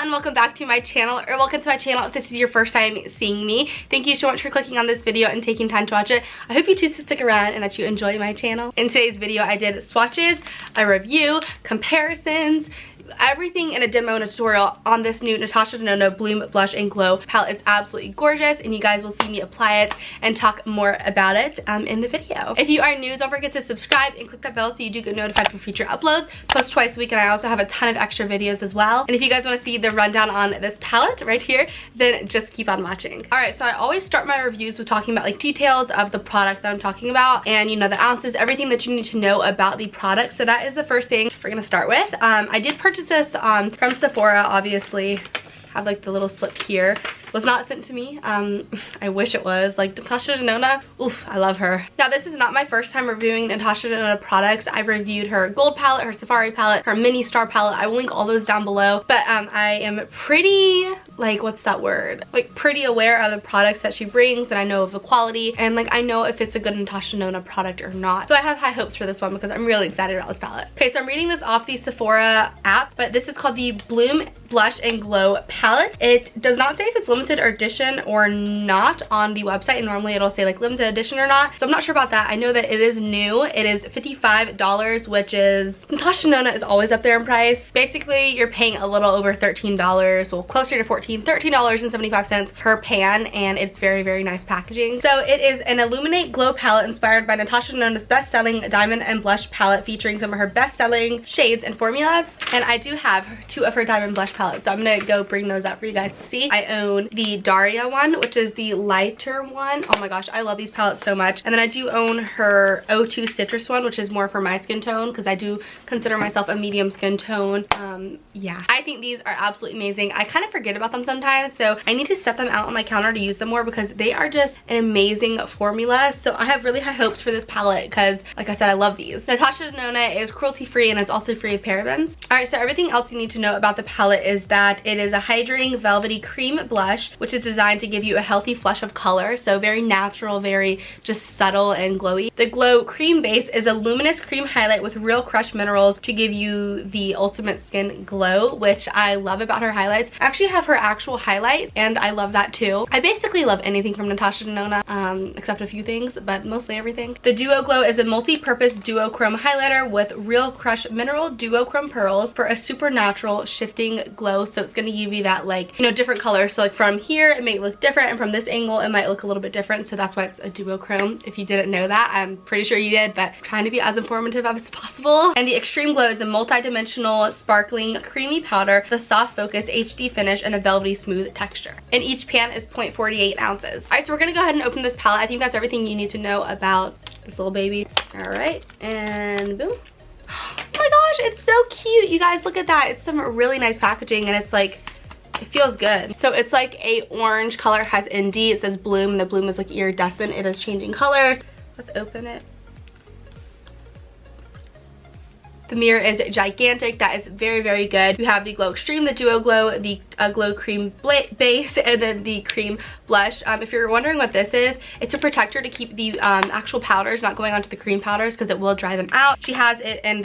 everyone, welcome back to my channel, or welcome to my channel if this is your first time seeing me. Thank you so much for clicking on this video and taking time to watch it. I hope you choose to stick around and that you enjoy my channel. In today's video, I did swatches, a review, comparisons, everything in a demo and a tutorial on this new Natasha Denona Bloom Blush and Glow palette. It's absolutely gorgeous and you guys will see me apply it and talk more about it in the video. If you are new, don't forget to subscribe and click that bell so you do get notified for future uploads. Post twice a week and I also have a ton of extra videos as well. And if you guys want to see the rundown on this palette right here, then just keep on watching. Alright, so I always start my reviews with talking about like details of the product that I'm talking about and you know the ounces, everything that you need to know about the product. So that is the first thing we're gonna start with. I did purchase this from Sephora, obviously. Have like the little slip here. Was not sent to me. I wish it was. Like Natasha Denona, oof, I love her. Now this is not my first time reviewing Natasha Denona products. I've reviewed her gold palette, her safari palette, her mini star palette. I will link all those down below. But I am pretty, like, what's that word? Like pretty aware of the products that she brings and I know of the quality and like I know if it's a good Natasha Denona product or not. So I have high hopes for this one because I'm really excited about this palette. Okay, so I'm reading this off the Sephora app, but this is called the Bloom Blush and Glow palette. It does not say if it's limited edition or not on the website, and normally it'll say like limited edition or not, so I'm not sure about that. I know that it is new. It is $55, which is, Natasha Denona is always up there in price. Basically you're paying a little over $13, well closer to $13.75 per pan, and it's very, very nice packaging. So it is an Illuminate Glow palette inspired by Natasha Denona's best-selling diamond and blush palette, featuring some of her best-selling shades and formulas. And I do have two of her diamond blush palettes, so I'm gonna go bring those out for you guys to see. I own the Daria one, which is the lighter one. Oh my gosh, I love these palettes so much. And then I do own her O2 Citrus one, which is more for my skin tone because I do consider myself a medium skin tone. Yeah, I think these are absolutely amazing. I kind of forget about them sometimes, so I need to set them out on my counter to use them more because they are just an amazing formula. So I have really high hopes for this palette because, like I said, I love these. Natasha Denona is cruelty-free and it's also free of parabens. Alright, so everything else you need to know about the palette is that it is a hydrating velvety cream blush, which is designed to give you a healthy flush of color. So very natural, very just subtle and glowy. The Glow cream base is a luminous cream highlight with real crushed minerals to give you the ultimate skin glow, which I love about her highlights. I actually have her actual highlight and I love that too. I basically love anything from Natasha Denona, except a few things, but mostly everything. The Duo Glow is a multi-purpose duochrome highlighter with real crushed mineral duochrome pearls for a supernatural shifting glow. So it's going to give you that, like, you know, different colors. So like from here it may look different and from this angle it might look a little bit different, so that's why it's a duochrome. If you didn't know that, I'm pretty sure you did, but I'm trying to be as informative as possible. And the Extreme Glow is a multi-dimensional sparkling creamy powder with a soft focus HD finish and a velvety smooth texture, and each pan is 0.48 ounces. All right, so we're gonna go ahead and open this palette. I think that's everything you need to know about this little baby. All right, and boom. Oh my gosh, it's so cute, you guys. Look at that. It's some really nice packaging and it's like, it feels good. So it's like a orange color, has ND, it says Bloom, and the bloom is like iridescent. It is changing colors. Let's open it. The mirror is gigantic. That is very, very good. You have the Glow Extreme, the Duo Glow, the Glow Cream base, and then the cream blush. If you're wondering what this is, it's a protector to keep the actual powders not going onto the cream powders because it will dry them out. She has it in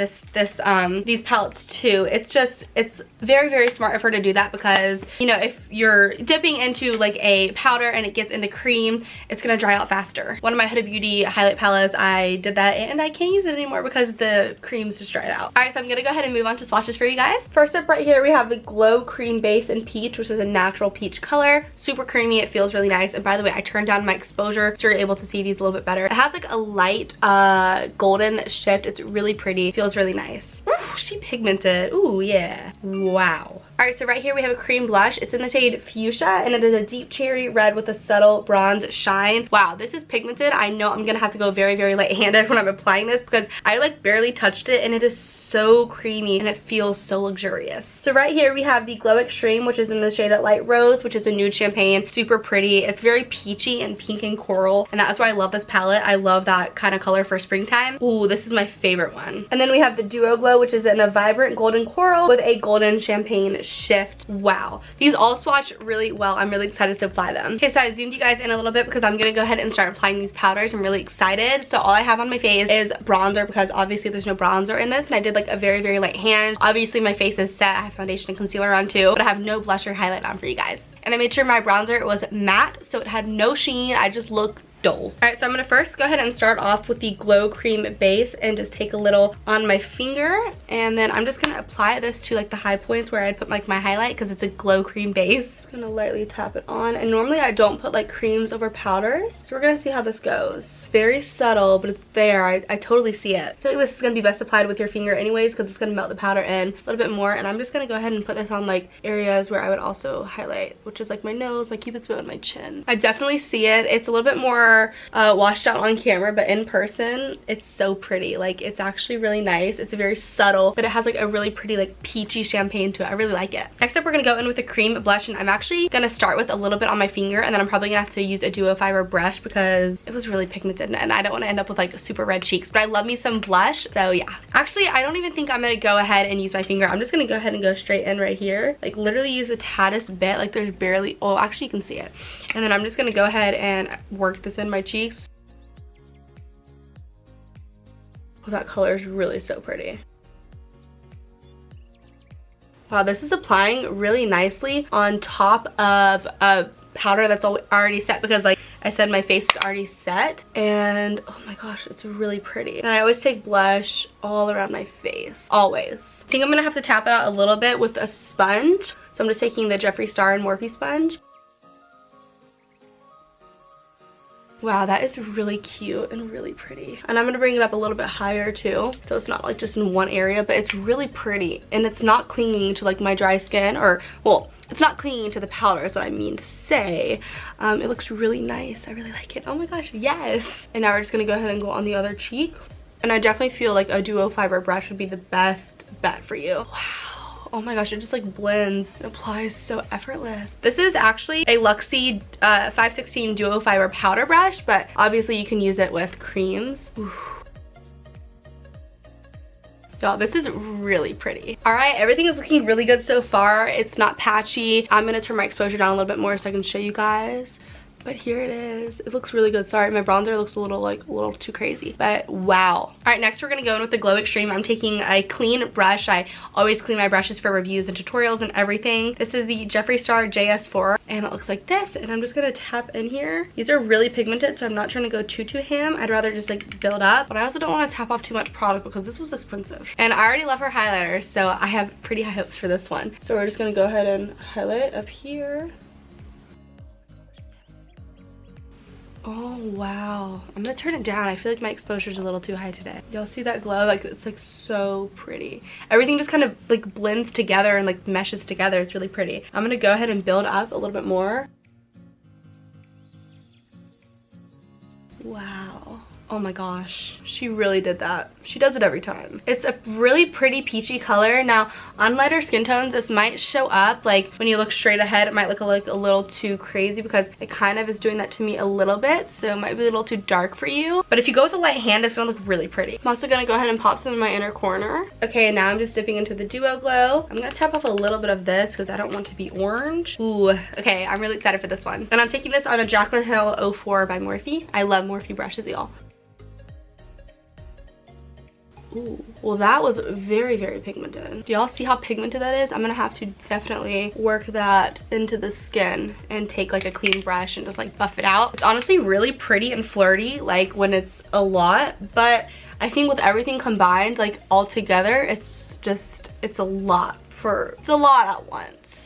these palettes too. It's very, very smart of her to do that because, you know, if you're dipping into like a powder and it gets in the cream, it's gonna dry out faster. One of my Huda Beauty highlight palettes, I did that and I can't use it anymore because the cream's just dried out. Alright, so I'm gonna go ahead and move on to swatches for you guys. First up right here we have the Glow Cream Base in Peach, which is a natural peach color. Super creamy, it feels really nice. And by the way, I turned down my exposure so you're able to see these a little bit better. It has like a light golden shift. It's really pretty, feels really nice. Ooh, she pigmented. Ooh, yeah. Wow. Alright, so right here we have a cream blush. It's in the shade Fuchsia and it is a deep cherry red with a subtle bronze shine. Wow, this is pigmented. I know I'm gonna have to go very, very light-handed when I'm applying this because I like barely touched it and it is so creamy and it feels so luxurious. So right here we have the Glow Extreme, which is in the shade Light Rose, which is a nude champagne. Super pretty. It's very peachy and pink and coral, and that's why I love this palette. I love that kind of color for springtime. Ooh, this is my favorite one. And then we have the Duo Glow, which is in a vibrant golden coral with a golden champagne shift. Wow, these all swatch really well. I'm really excited to apply them. Okay, so I zoomed you guys in a little bit because I'm gonna go ahead and start applying these powders. I'm really excited. So all I have on my face is bronzer because obviously there's no bronzer in this, and I did like like a very, very light hand. Obviously my face is set. I have foundation and concealer on too, but I have no blush or highlight on for you guys. And I made sure my bronzer was matte, so it had no sheen. I just look dull. Alright, so I'm gonna first go ahead and start off with the Glow Cream base and just take a little on my finger, and then I'm just gonna apply this to like the high points where I'd put like my highlight because it's a Glow Cream base. Just gonna lightly tap it on, and normally I don't put like creams over powders, so we're gonna see how this goes. Very subtle, but it's there. I totally see it. I feel like this is gonna be best applied with your finger anyways because it's gonna melt the powder in a little bit more, and I'm just gonna go ahead and put this on like areas where I would also highlight, which is like my nose, my cupid's bow, and my chin. I definitely see it. It's a little bit more washed out on camera, but in person it's so pretty. Like, it's actually really nice. It's very subtle, but it has like a really pretty like peachy champagne to it. I really like it. Next up, we're gonna go in with a cream blush, and I'm actually gonna start with a little bit on my finger, and then I'm probably gonna have to use a duo fiber brush because it was really pigmented and I don't want to end up with like super red cheeks, but I love me some blush, so yeah. Actually, I don't even think I'm gonna go ahead and use my finger. I'm just gonna go ahead and go straight in right here, like literally use the taddest bit. Like, there's barely, oh, actually you can see it. And then I'm just gonna go ahead and work this in my cheeks. Oh, that color is really so pretty. Wow, this is applying really nicely on top of a powder that's already set, because like I said, my face is already set, and oh my gosh, it's really pretty. And I always take blush all around my face, always. I think I'm gonna have to tap it out a little bit with a sponge. So I'm just taking the Jeffree Star and Morphe sponge. Wow, that is really cute and really pretty. And I'm gonna bring it up a little bit higher too, so it's not like just in one area, but it's really pretty. And it's not clinging to like my dry skin, or, well, it's not clinging to the powder is what I mean to say. It looks really nice. I really like it. Oh my gosh, yes. And now we're just gonna go ahead and go on the other cheek. And I definitely feel like a duo fiber brush would be the best bet for you. Wow. Oh my gosh, it just like blends and applies so effortless. This is actually a Luxie 516 duo fiber powder brush, but obviously you can use it with creams. Ooh. Y'all, this is really pretty. All right, everything is looking really good so far. It's not patchy. I'm gonna turn my exposure down a little bit more so I can show you guys. But here it is. It looks really good. Sorry, my bronzer looks a little too crazy, but wow. All right, next we're gonna go in with the Glow Extreme. I'm taking a clean brush. I always clean my brushes for reviews and tutorials and everything. This is the Jeffree Star JS4, and it looks like this. And I'm just gonna tap in here. These are really pigmented, so I'm not trying to go too ham. I'd rather just like build up, but I also don't want to tap off too much product because this was expensive. And I already love her highlighter, so I have pretty high hopes for this one. So we're just gonna go ahead and highlight up here. Oh wow, I'm gonna turn it down. I feel like my exposure is a little too high today. Y'all see that glow? Like, it's like so pretty. Everything just kind of like blends together and like meshes together. It's really pretty. I'm gonna go ahead and build up a little bit more. Wow. Oh my gosh, she really did that. She does it every time. It's a really pretty peachy color. Now, on lighter skin tones, this might show up, like when you look straight ahead, it might look like a little too crazy because it kind of is doing that to me a little bit, so it might be a little too dark for you. But if you go with a light hand, it's gonna look really pretty. I'm also gonna go ahead and pop some in my inner corner. Okay, and now I'm just dipping into the Duo Glow. I'm gonna tap off a little bit of this because I don't want to be orange. Ooh, okay, I'm really excited for this one. And I'm taking this on a Jaclyn Hill 04 by Morphe. I love Morphe brushes, y'all. Ooh, well that was very, very pigmented. Do y'all see how pigmented that is? I'm gonna have to definitely work that into the skin and take like a clean brush and just like buff it out. It's honestly really pretty and flirty like when it's a lot, but I think with everything combined, like all together, it's a lot at once.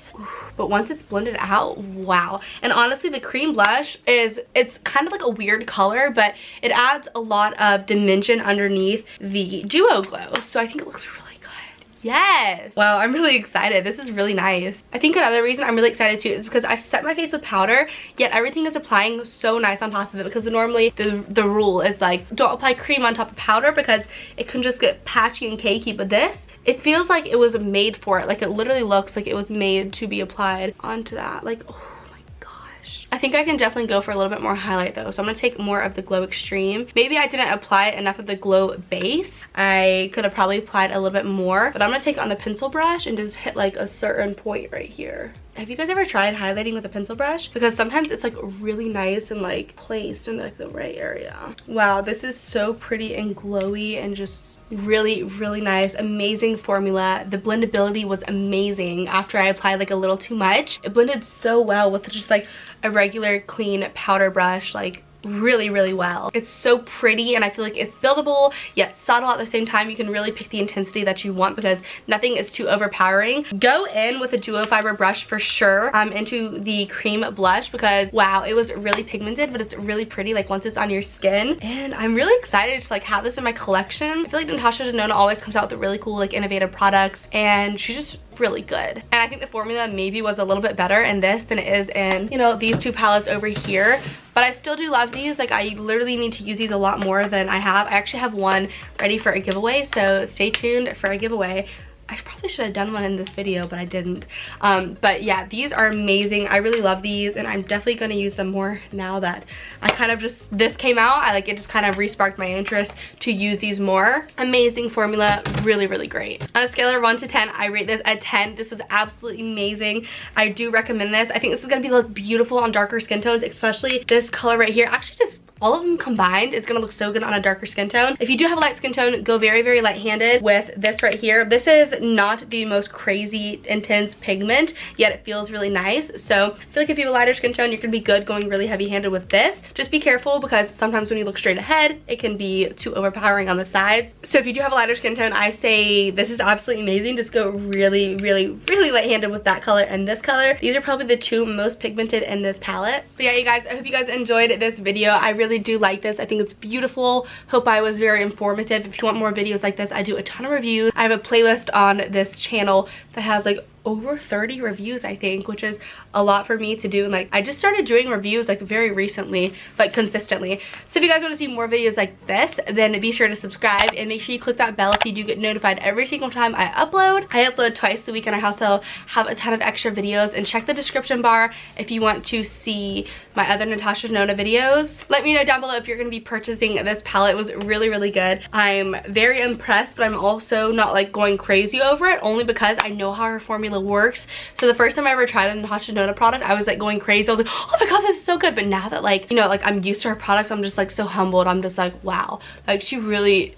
But once it's blended out, wow. And honestly, the cream blush it's kind of like a weird color, but it adds a lot of dimension underneath the Duo Glow. So I think it looks really good. Yes. Wow, I'm really excited. This is really nice. I think another reason I'm really excited too is because I set my face with powder, yet everything is applying so nice on top of it, because normally the rule is like, don't apply cream on top of powder because it can just get patchy and cakey, but this, it feels like it was made for it. Like, it literally looks like it was made to be applied onto that. Like, oh my gosh. I think I can definitely go for a little bit more highlight though. So I'm gonna take more of the Glow Extreme. Maybe I didn't apply enough of the Glow Base. I could have probably applied a little bit more, but I'm gonna take it on the pencil brush and just hit like a certain point right here. Have you guys ever tried highlighting with a pencil brush? Because sometimes it's like really nice and like placed in like the right area. Wow, this is so pretty and glowy and just really nice. Amazing formula. The blendability was amazing after I applied like a little too much. It blended so well with just like a regular clean powder brush, like really well. It's so pretty and I feel like it's buildable yet subtle at the same time. You can really pick the intensity that you want because nothing is too overpowering. Go in with a duo fiber brush for sure into the cream blush because wow, it was really pigmented, but it's really pretty like once it's on your skin. And I'm really excited to like have this in my collection. I feel like Natasha Denona always comes out with really cool like innovative products and she's just really good. And I think the formula maybe was a little bit better in this than it is in, you know, these two palettes over here. But I still do love these. Like I literally need to use these a lot more than I have. I actually have one ready for a giveaway, so stay tuned for a giveaway. I probably should have done one in this video, but I didn't. But yeah, these are amazing. I really love these and I'm definitely going to use them more now that I kind of just, this came out. It just kind of re-sparked my interest to use these more. Amazing formula, really great. On a scale of 1 to 10, I rate this at 10. This was absolutely amazing. I do recommend this. I think this is going to be look beautiful on darker skin tones, especially this color right here. Actually, just all of them combined, it's gonna look so good on a darker skin tone. If you do have a light skin tone, go very light-handed with this right here. This is not the most crazy intense pigment, yet it feels really nice. So I feel like if you have a lighter skin tone, you're gonna be good going really heavy-handed with this. Just be careful because sometimes when you look straight ahead, it can be too overpowering on the sides. So if you do have a lighter skin tone, I say this is absolutely amazing. Just go really light-handed with that color and this color. These are probably the two most pigmented in this palette. But yeah, you guys, I hope you guys enjoyed this video. I really do like this. I think it's beautiful. Hope I was very informative. If you want more videos like this, I do a ton of reviews. I have a playlist on this channel that has like over 30 reviews, I think, which is a lot for me to do. And like I just started doing reviews like very recently, like consistently. So if you guys want to see more videos like this, then be sure to subscribe and make sure you click that bell so you do get notified every single time I upload. I upload twice a week and I also have a ton of extra videos. And check the description bar if you want to see my other Natasha Denona videos. Let me know down below if you're going to be purchasing this palette. It was really good. I'm very impressed, but I'm also not like going crazy over it, only because I know how her formula works. So the first time I ever tried a Natasha Denona product, I was like going crazy. I was like, oh my god, this is so good. But now that like, you know, like I'm used to her products, I'm just like so humbled. I'm just like, wow, like she's really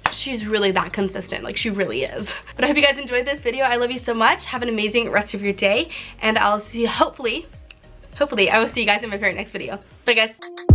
that consistent. Like she really is. But I hope you guys enjoyed this video. I love you so much. Have an amazing rest of your day and I'll see you hopefully I will see you guys in my very next video. Bye guys.